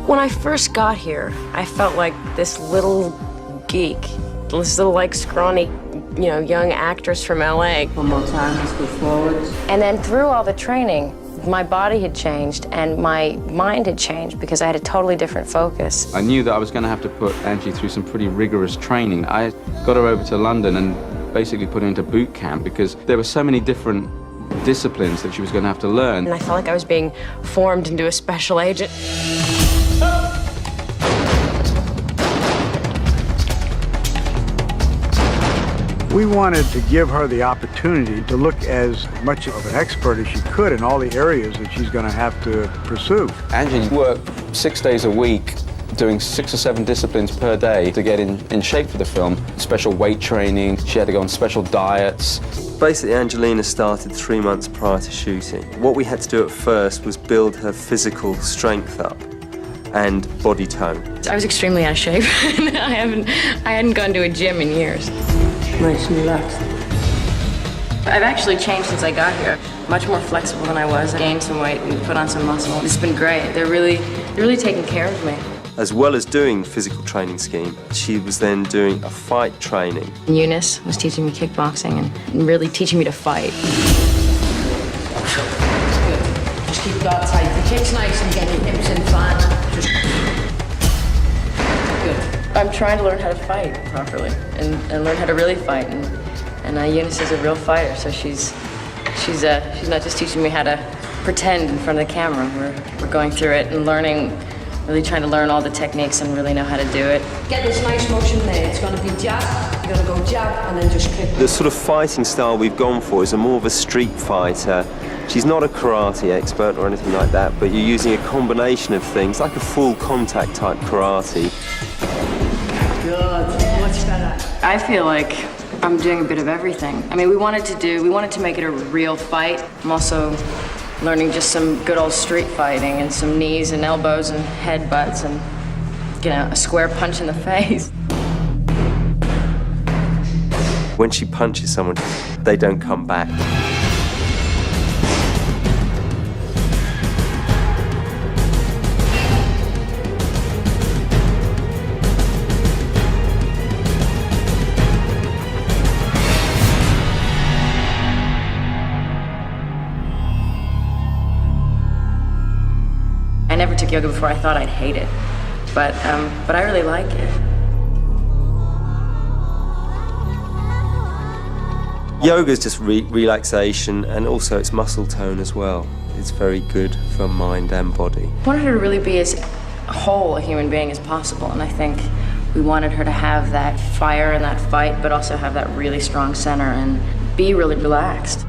When I first got here, I felt like this little geek, this little like scrawny, young actress from LA. One more time, let's go forward. And then through all the training, my body had changed and my mind had changed because I had a totally different focus. I knew that I was going to have to put Angie through some pretty rigorous training. I got her over to London and basically put her into boot camp because there were so many different disciplines that she was going to have to learn. And I felt like I was being formed into a special agent. We wanted to give her the opportunity to look as much of an expert as she could in all the areas that she's going to have to pursue. Angie worked 6 days a week, doing 6 or 7 disciplines per day to get in shape for the film. Special weight training, she had to go on special diets. Basically, Angelina started 3 months prior to shooting. What we had to do at first was build her physical strength up and body tone. I was extremely out of shape. I hadn't gone to a gym in years. Nice and relaxed. I've actually changed since I got here. Much more flexible than I was. I gained some weight and put on some muscle. It's been great. They're really taking care of me. As well as doing the physical training scheme, she was then doing a fight training. Eunice was teaching me kickboxing and really teaching me to fight. Good. Just keep that tight. The kick's nice and get your hips in flat. Just good. I'm trying to learn how to fight properly and learn how to really fight. And Eunice is a real fighter, so she's not just teaching me how to pretend in front of the camera. We're going through it and really trying to learn all the techniques and really know how to do it. Get this nice motion there. It's going to be jab, you're going to go jab, and then just kick. The sort of fighting style we've gone for is more of a street fighter. She's not a karate expert or anything like that, but you're using a combination of things, like a full contact type karate. Good. Much better. I feel like I'm doing a bit of everything. I mean, we wanted to make it a real fight. I'm also learning just some good old street fighting and some knees and elbows and headbutts and, a square punch in the face. When she punches someone, they don't come back. I never took yoga before. I thought I'd hate it, but I really like it. Yoga is just relaxation, and also it's muscle tone as well. It's very good for mind and body. I wanted her to really be as whole a human being as possible, and I think we wanted her to have that fire and that fight, but also have that really strong center and be really relaxed.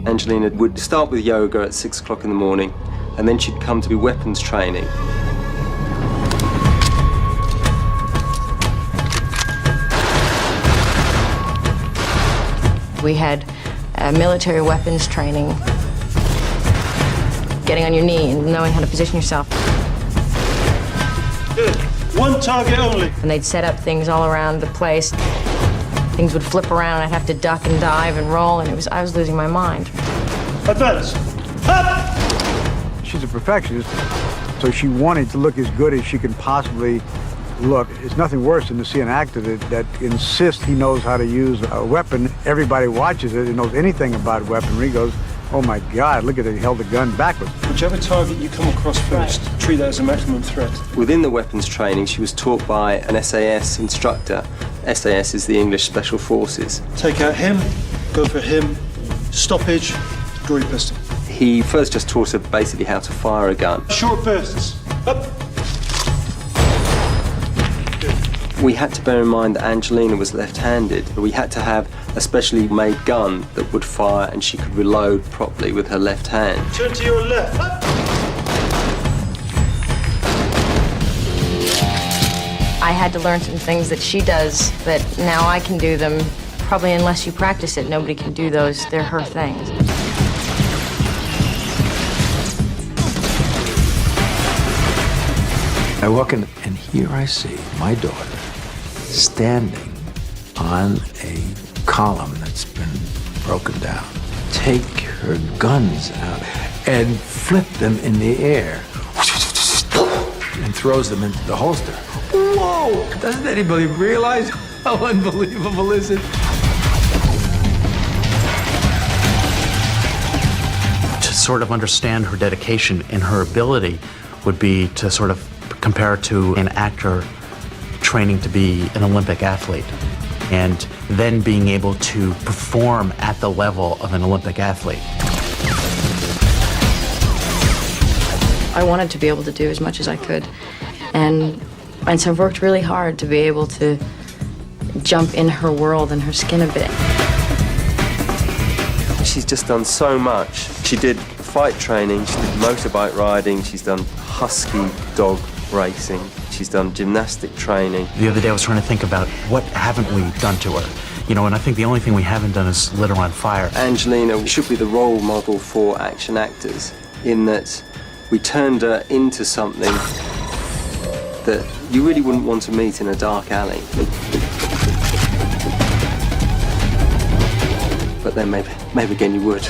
Angelina would start with yoga at 6 o'clock in the morning, and then she'd come to do weapons training. We had military weapons training, getting on your knee and knowing how to position yourself. Good. One target only. And they'd set up things all around the place. Things would flip around, and I'd have to duck and dive and roll, and I was losing my mind. Advance. Up! She's a perfectionist, so she wanted to look as good as she could possibly look. It's nothing worse than to see an actor that insists he knows how to use a weapon. Everybody watches it and knows anything about weaponry goes, oh my God, look at it, he held the gun backwards. Whichever target you come across first, treat that as a maximum threat. Within the weapons training, she was taught by an SAS instructor. SAS is the English Special Forces. Take out him, go for him, stoppage, draw your pistol. He first just taught her basically how to fire a gun. Short bursts. Up! We had to bear in mind that Angelina was left-handed. We had to have a specially made gun that would fire and she could reload properly with her left hand. Turn to your left. Up! I had to learn some things that she does that now I can do them. Probably unless you practice it, nobody can do those. They're her things. I walk in, and here I see my daughter standing on a column that's been broken down. take her guns out and flip them in the air and throws them into the holster. Whoa! Doesn't anybody realize how unbelievable is it? To sort of understand her dedication and her ability would be to sort of compare it to an actor training to be an Olympic athlete and then being able to perform at the level of an Olympic athlete. I wanted to be able to do as much as I could, and so I've worked really hard to be able to jump in her world and her skin a bit. She's just done so much. She did fight training, she did motorbike riding, she's done husky dog racing, she's done gymnastic training. The other day I was trying to think about what haven't we done to her? You know, and I think the only thing we haven't done is lit her on fire. Angelina should be the role model for action actors in that we turned her into something that you really wouldn't want to meet in a dark alley. But then maybe again you would.